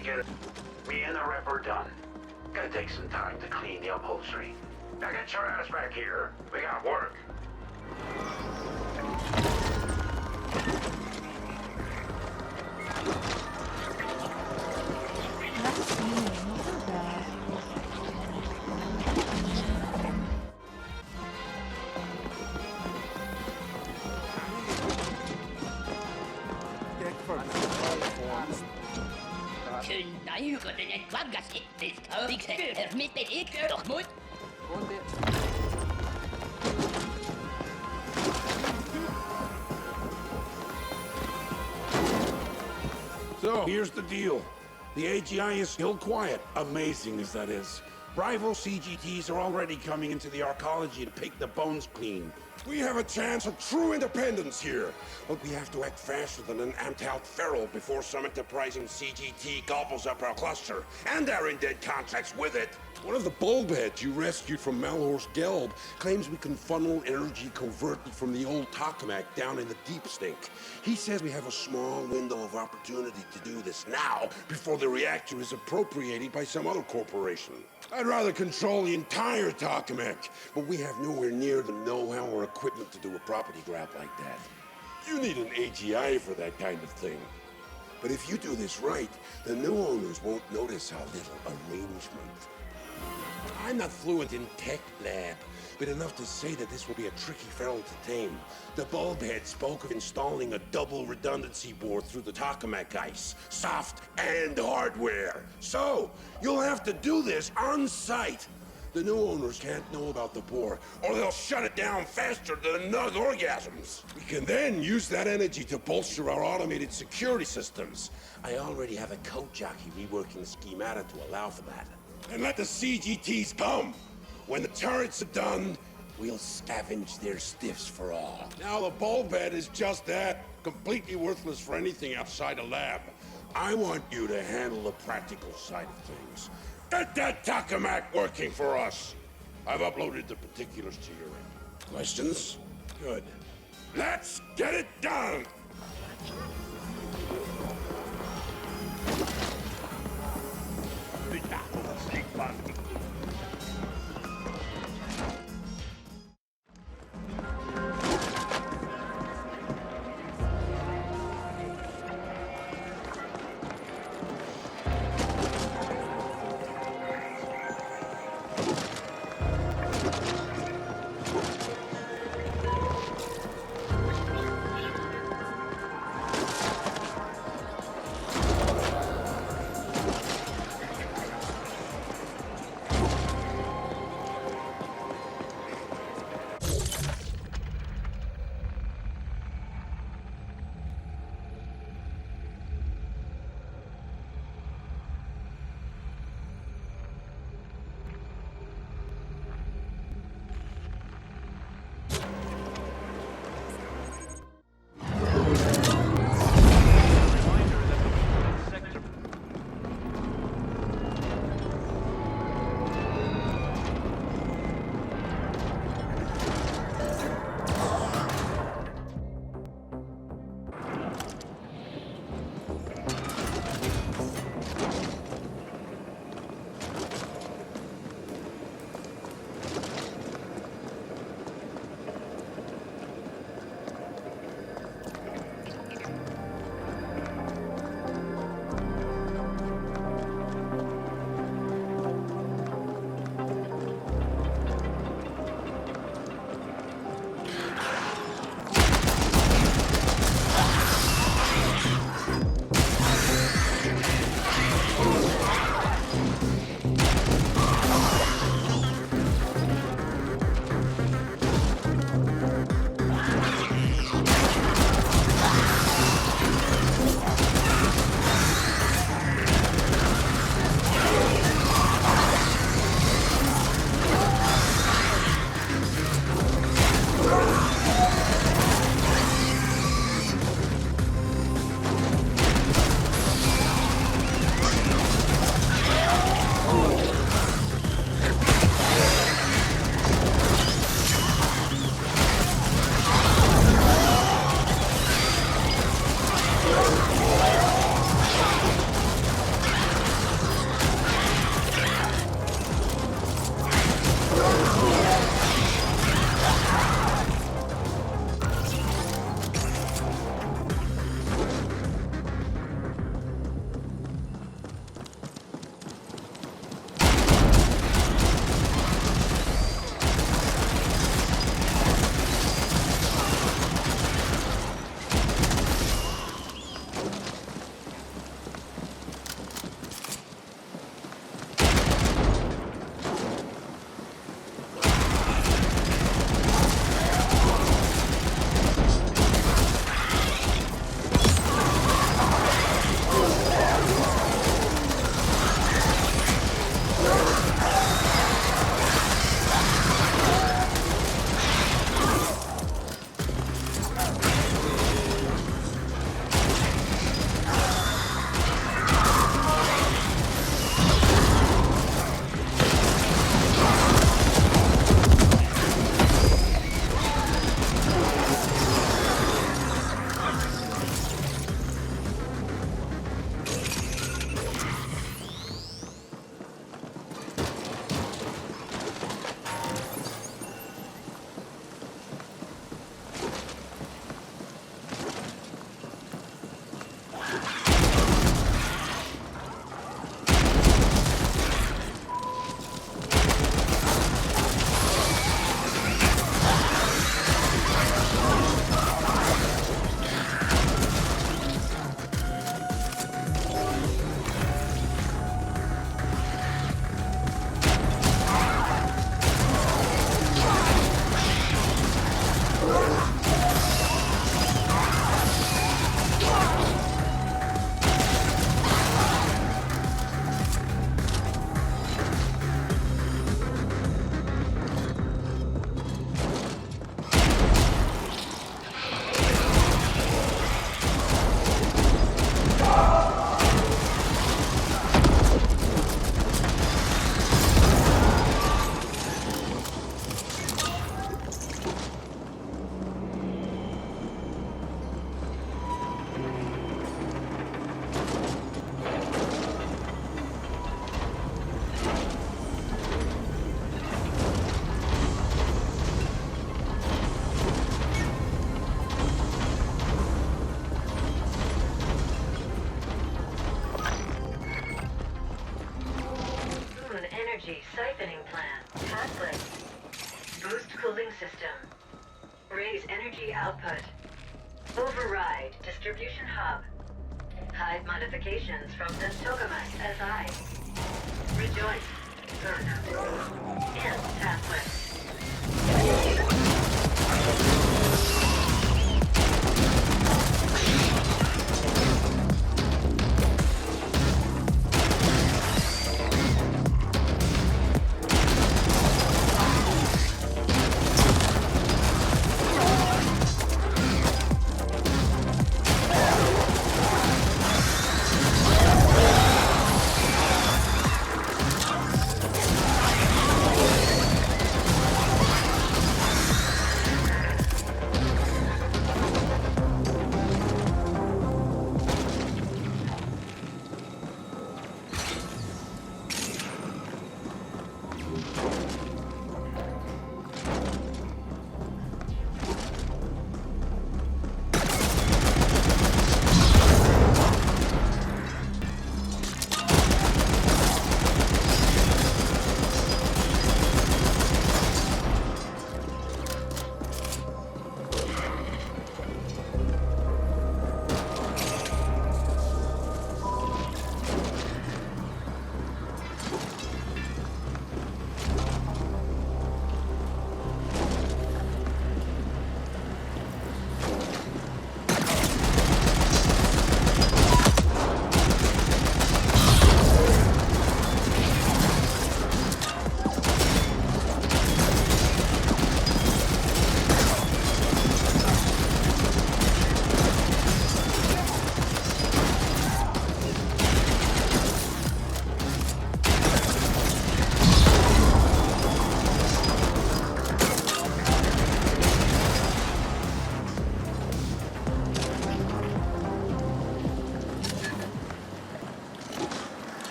Deacon. Me and the rep are done. Gonna take some time to clean the upholstery. Now get your ass back here. We got work. So, here's the deal. The AGI is still quiet, amazing as that is. Rival CGTs are already coming into the arcology to pick the bones clean. We have a chance of true independence here, but we have to act faster than an amped-out feral before some enterprising CGT gobbles up our cluster, and our in-dead contracts with it. One of the bulbheads you rescued from Malhorst Gelb claims we can funnel energy covertly from the old tokamak down in the deep stink. He says we have a small window of opportunity to do this now, before the reactor is appropriated by some other corporation. I'd rather control the entire tokamak, but we have nowhere near the know-how or equipment to do a property grab like that. You need an AGI for that kind of thing. But if you do this right, the new owners won't notice our little arrangement. I'm not fluent in tech lab, but enough to say that this will be a tricky feral to tame. The bulbhead spoke of installing a double redundancy board through the tokamak ice, soft and hardware. So, you'll have to do this on site. The new owners can't know about the board, or they'll shut it down faster than nug orgasms. We can then use that energy to bolster our automated security systems. I already have a code jockey reworking the schemata to allow for that. And let the CGTs come. When the turrets are done, we'll scavenge their stiffs for all. Now the bulbhead is just that, completely worthless for anything outside a lab. I want you to handle the practical side of things. Get that tokamak working for us. I've uploaded the particulars to your end. Questions? Good. Let's get it done! output. Override distribution hub. Hide modifications from this tokamak SI. Rejoice. Burnout. End pathway.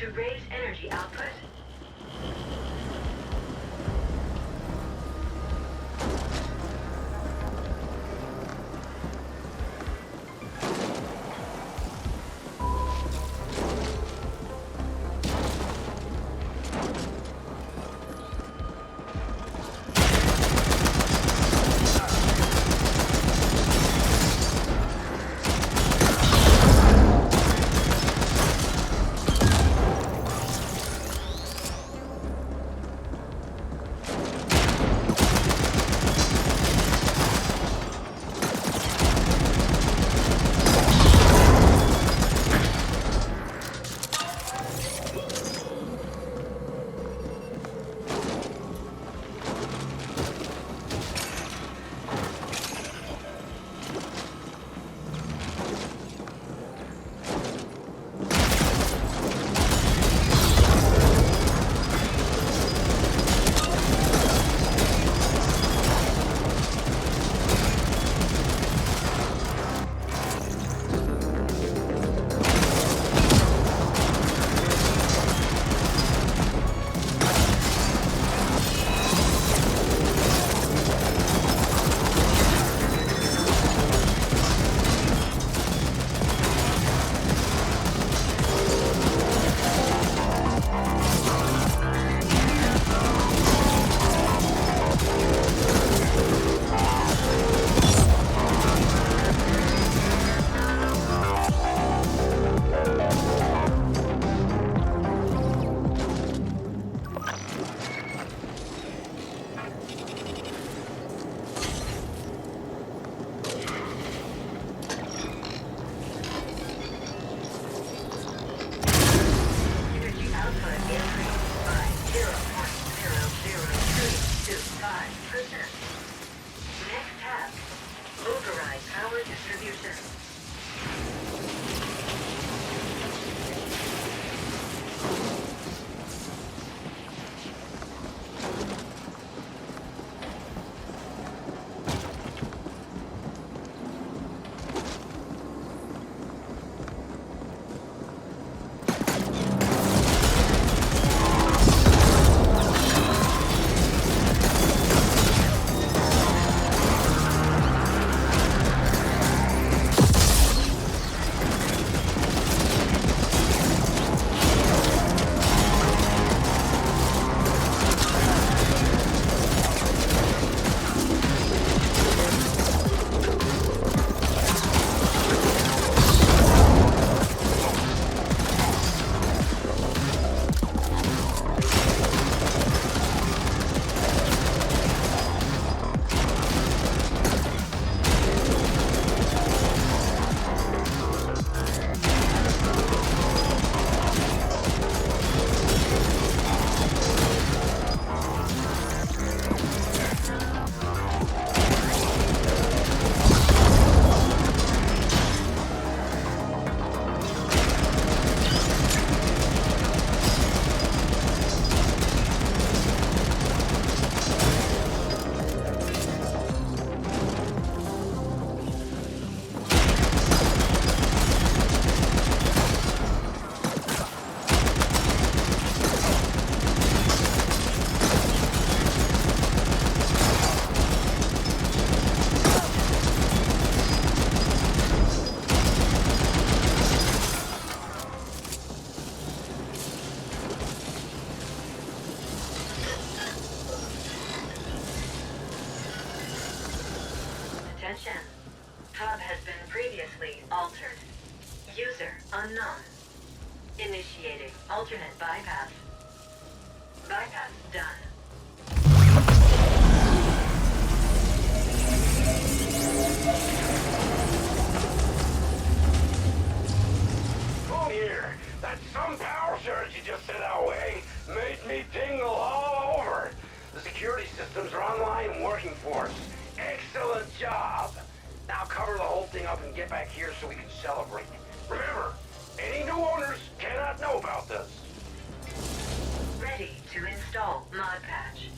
To raise energy output. User unknown. Initiating alternate bypass. Bypass done. Come here. That some power surge you just sent our way made me tingle all over. The security systems are online and working for us. Excellent job. Now cover the whole thing up and get back here so we can celebrate. Remember, any new owners cannot know about this. Ready to install mod patch.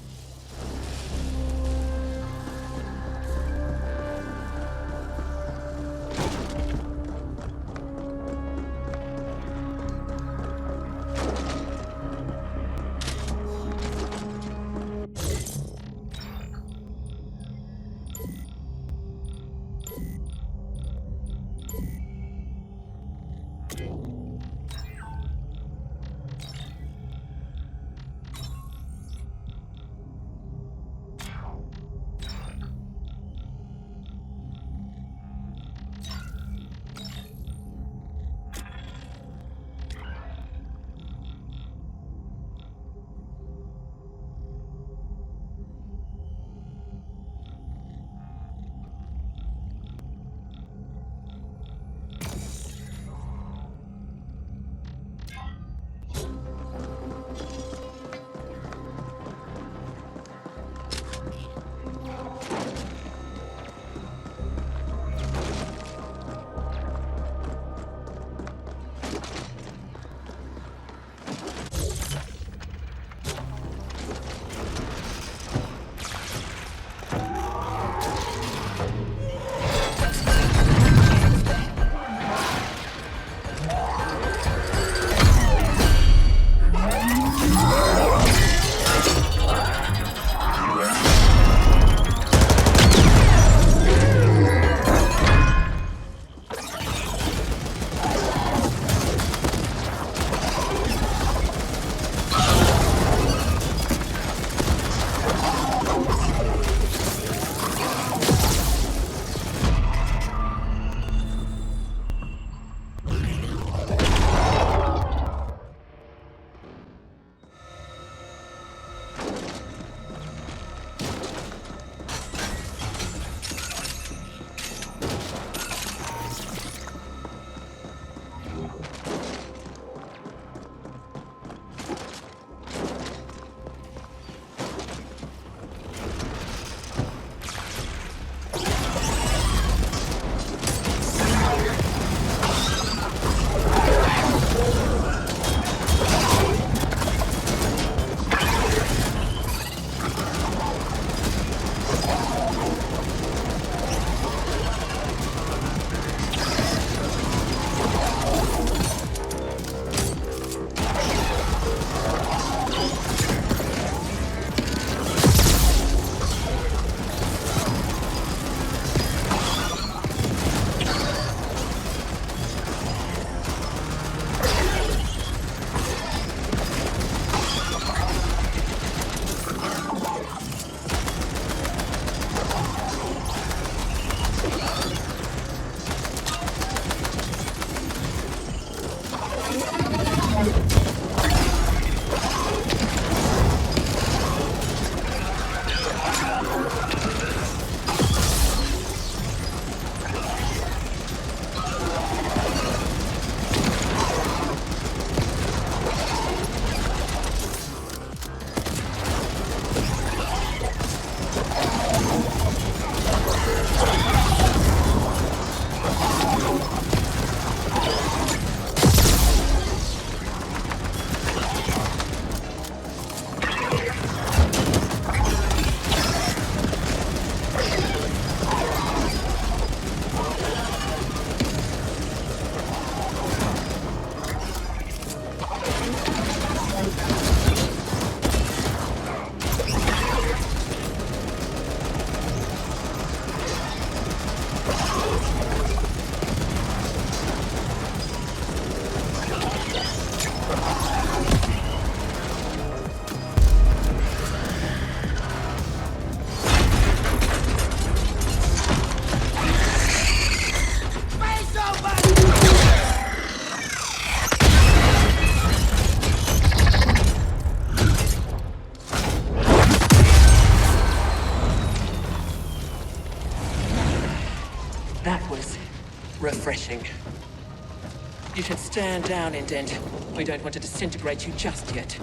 You should stand down, Indent. We don't want to disintegrate you just yet.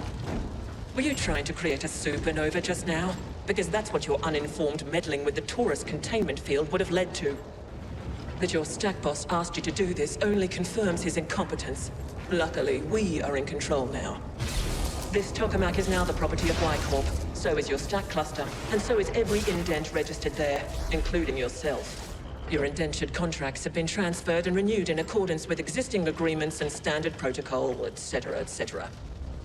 Were you trying to create a supernova just now? Because that's what your uninformed meddling with the Taurus containment field would have led to. That your stack boss asked you to do this only confirms his incompetence. Luckily, we are in control now. This tokamak is now the property of Y-Corp. So is your stack cluster, and so is every indent registered there, including yourself. Your indentured contracts have been transferred and renewed in accordance with existing agreements and standard protocol, etc., etc.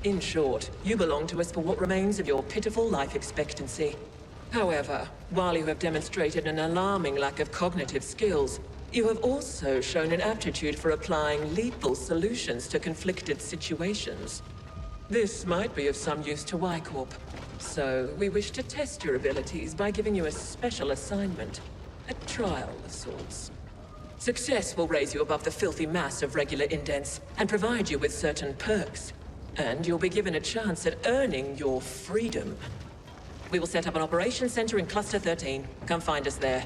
In short, you belong to us for what remains of your pitiful life expectancy. However, while you have demonstrated an alarming lack of cognitive skills, you have also shown an aptitude for applying lethal solutions to conflicted situations. This might be of some use to Y-Corp. So, we wish to test your abilities by giving you a special assignment. A trial of sorts. Success will raise you above the filthy mass of regular indents and provide you with certain perks. And you'll be given a chance at earning your freedom. We will set up an operations center in Cluster 13. Come find us there.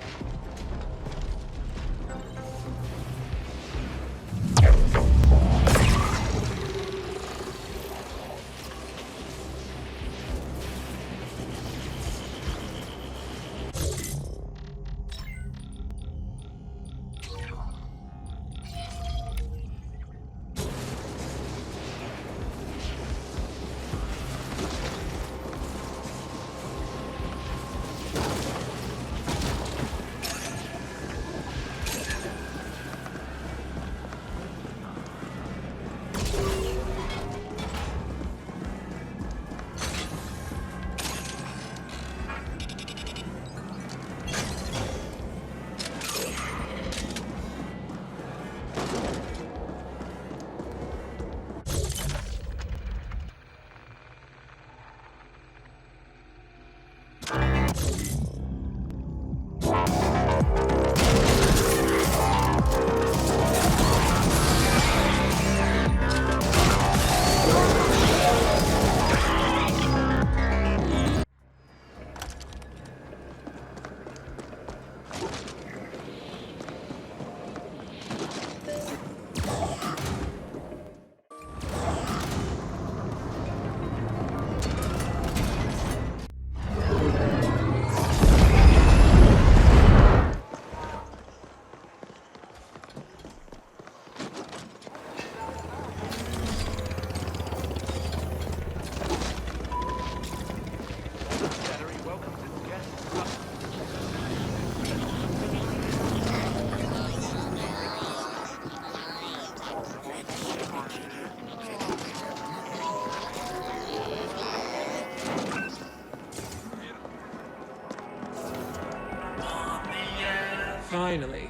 Finally,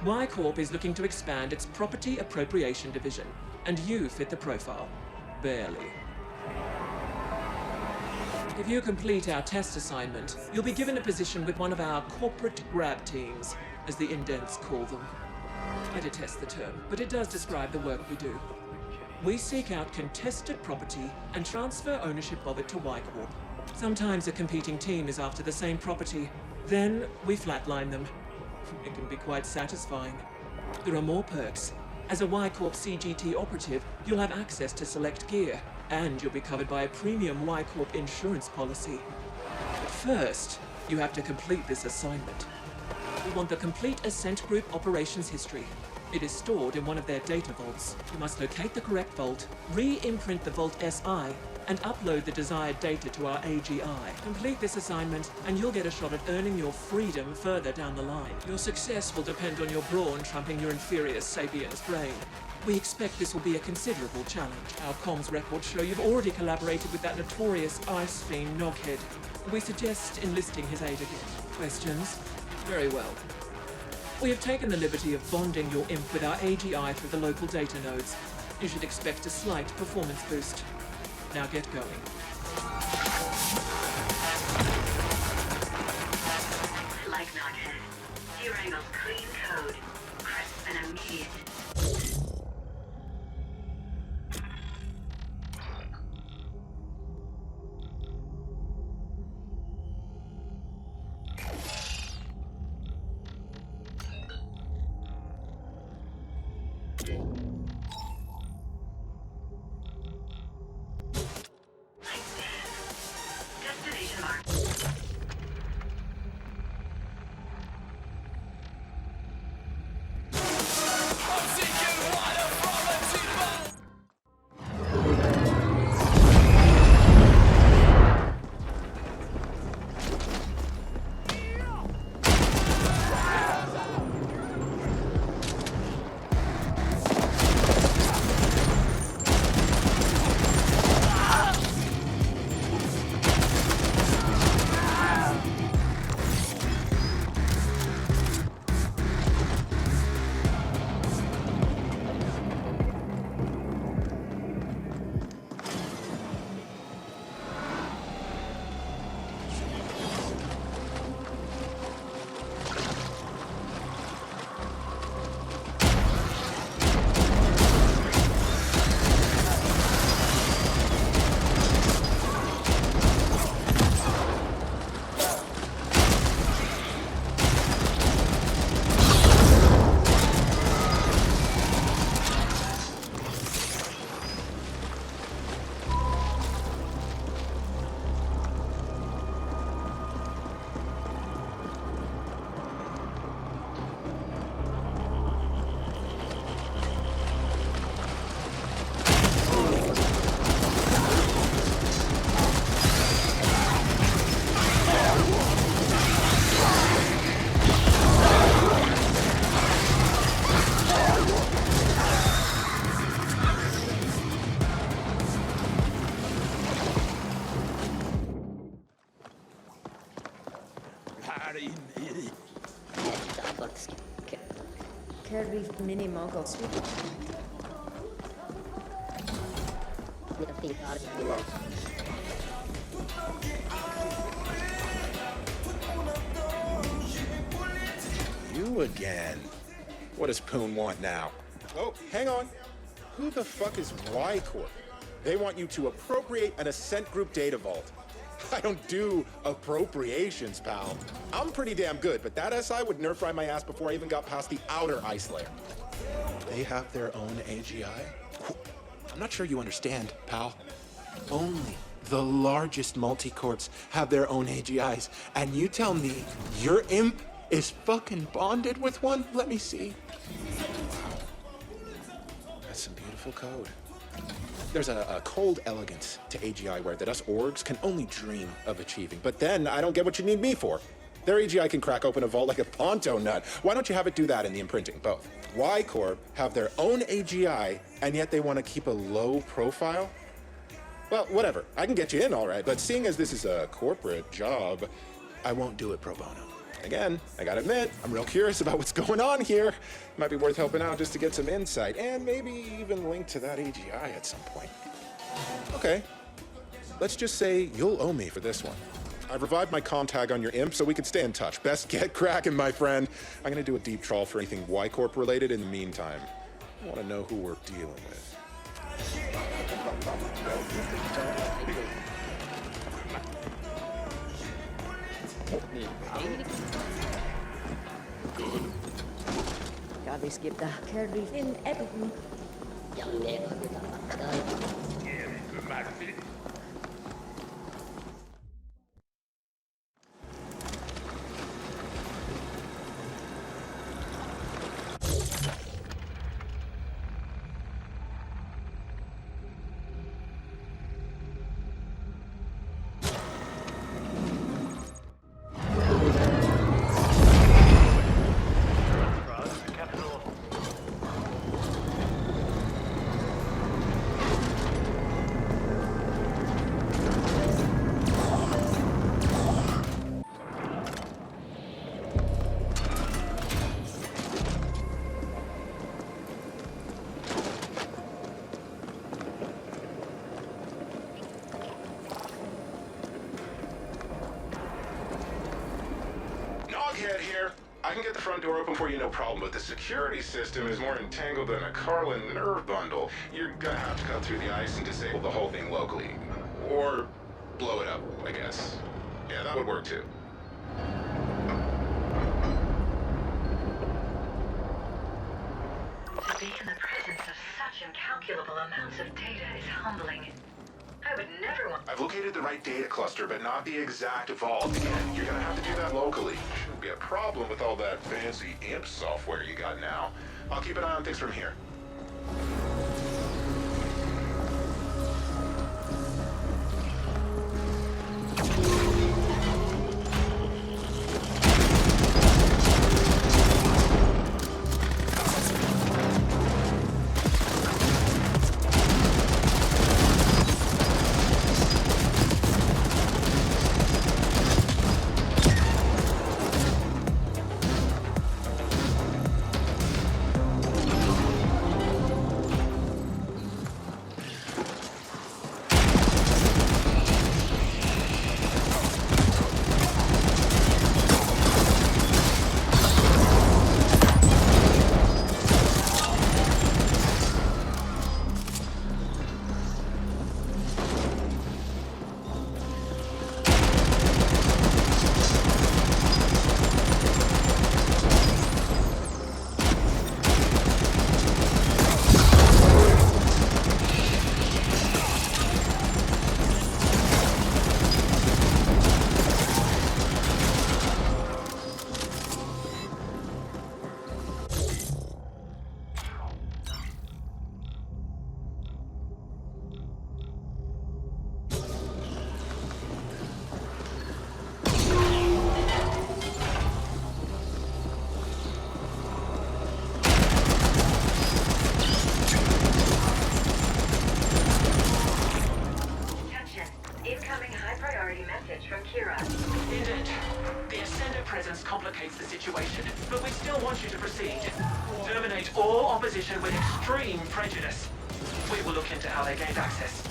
Y-Corp is looking to expand its property appropriation division, and you fit the profile. Barely. If you complete our test assignment, you'll be given a position with one of our corporate grab teams, as the indents call them. I detest the term, but it does describe the work we do. We seek out contested property and transfer ownership of it to Y-Corp. Sometimes a competing team is after the same property. Then we flatline them. It can be quite satisfying. There are more perks. As a Y-Corp CGT operative, you'll have access to select gear, and you'll be covered by a premium Y-Corp insurance policy. But first, you have to complete this assignment. We want the complete Ascent Group operations history. It is stored in one of their data vaults. You must locate the correct vault, re-imprint the Vault SI, and upload the desired data to our AGI. Complete this assignment, and you'll get a shot at earning your freedom further down the line. Your success will depend on your brawn trumping your inferior Sapien's brain. We expect this will be a considerable challenge. Our comms records show you've already collaborated with that notorious ice fiend Noghead. We suggest enlisting his aid again. Questions? Very well. We have taken the liberty of bonding your imp with our AGI through the local data nodes. You should expect a slight performance boost. Now get going. Like Noghead, Durango's clean code, crisp and immediate. Rift mini mogul. You again. What does Poon want now? Oh, hang on. Who the fuck is Y Corp? They want you to appropriate an Ascent Group data vault. I don't do appropriations, pal. I'm pretty damn good, but that SI would nerf ride my ass before I even got past the outer ice layer. They have their own AGI? I'm not sure you understand, pal. Only the largest multi-corps have their own AGIs, and you tell me your imp is fucking bonded with one? Let me see. That's some beautiful code. There's a cold elegance to AGI ware that us orgs can only dream of achieving. But then I don't get what you need me for. Their AGI can crack open a vault like a Ponto nut. Why don't you have it do that in the imprinting? Both. Y Corp have their own AGI, and yet they want to keep a low profile? Well, whatever. I can get you in all right, but seeing as this is a corporate job, I won't do it pro bono. Again, I gotta admit, I'm real curious about what's going on here. Might be worth helping out just to get some insight, and maybe even link to that AGI at some point. Okay, let's just say you'll owe me for this one. I've revived my comm tag on your imp so we can stay in touch. Best get cracking, my friend. I'm gonna do a deep trawl for anything Y Corp related in the meantime. I wanna know who we're dealing with. Ja, vi skipper Curry in Everton. Here. I can get the front door open for you, no problem, but the security system is more entangled than a Carlin nerve bundle. You're gonna have to cut through the ice and disable the whole thing locally. Or blow it up, I guess. Yeah, that would work too. To be in the presence of such incalculable amounts of data is humbling. I would never want... I've located the right data cluster, but not the exact vault. You're gonna have to do that locally. Shouldn't be a problem with all that fancy imp software you got now. I'll keep an eye on things from here. acted with extreme prejudice. We will look into how they gained access.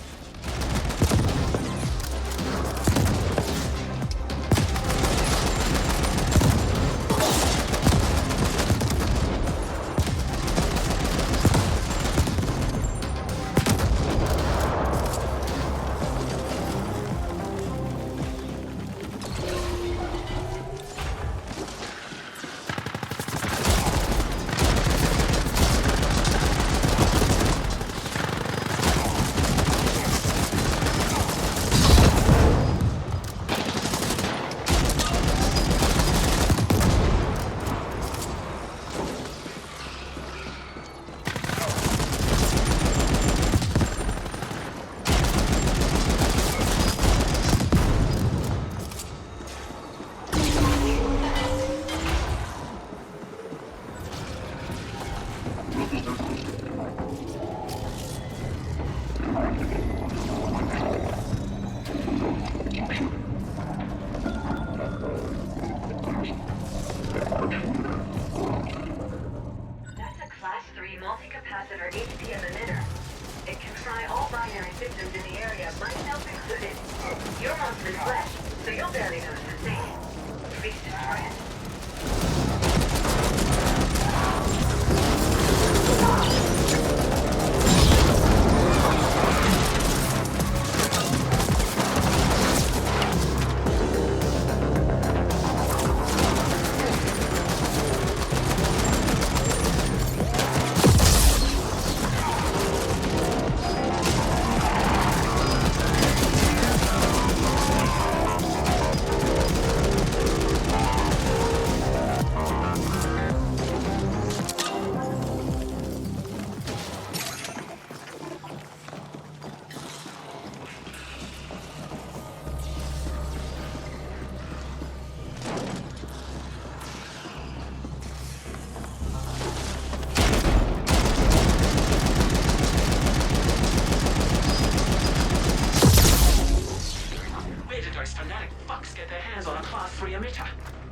That's a Class 3 multi-capacitor HPM emitter. It can fry all binary systems in the area, myself included. You're mostly flesh, so you'll barely notice a thing. Please destroy it.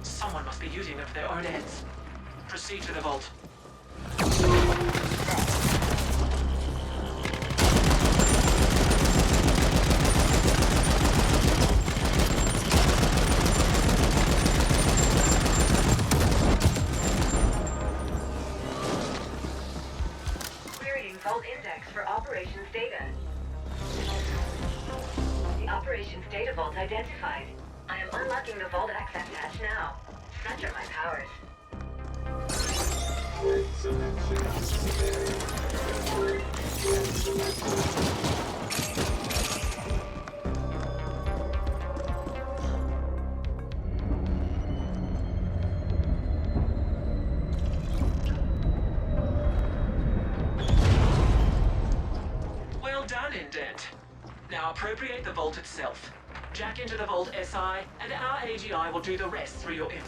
Someone must be using it for their own ends. Proceed to the vault. Querying Vault Index for operations data. The operations data vault identified. I am unlocking the vault access hatch now. Such are my powers. Well done, Indent. Now appropriate the vault itself. Jack into the vault SI, and our AGI will do the rest through your imp.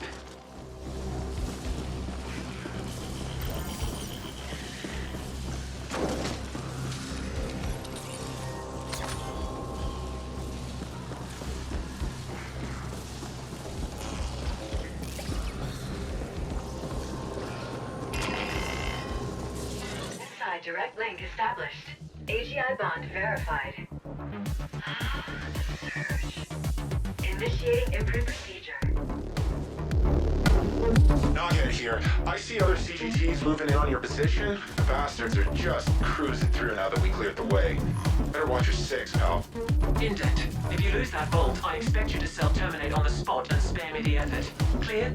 SI direct link established. AGI bond verified. Initiating imprint procedure. Knockhead here. I see other CGTs moving in on your position. The bastards are just cruising through now that we cleared the way. Better watch your six, pal. Indent, if you lose that vault, I expect you to self-terminate on the spot and spare me the effort. Clear?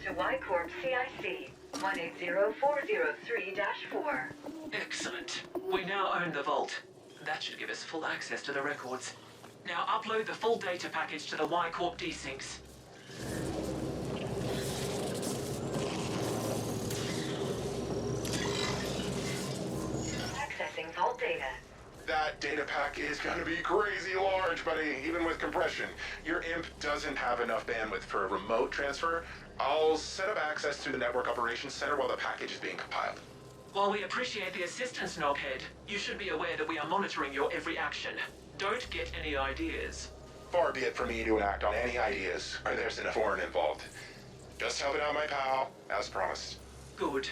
to Y Corp CIC 180403-4. Excellent. We now own the vault. That should give us full access to the records. Now upload the full data package to the Y Corp desyncs. Accessing vault data. That data pack is gonna be crazy large, buddy, even with compression. Your imp doesn't have enough bandwidth for a remote transfer. I'll set up access through the Network Operations Center while the package is being compiled. While we appreciate the assistance, Knobhead, you should be aware that we are monitoring your every action. Don't get any ideas. Far be it from me to act on any ideas where there's an foreign involved. Just helping out my pal, as promised. Good.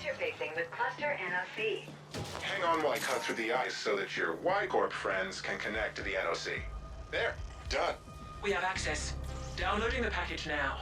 Interfacing with Cluster NOC. Hang on while I cut through the ice so that your Y-Corp friends can connect to the NOC. There, done. We have access. Downloading the package now.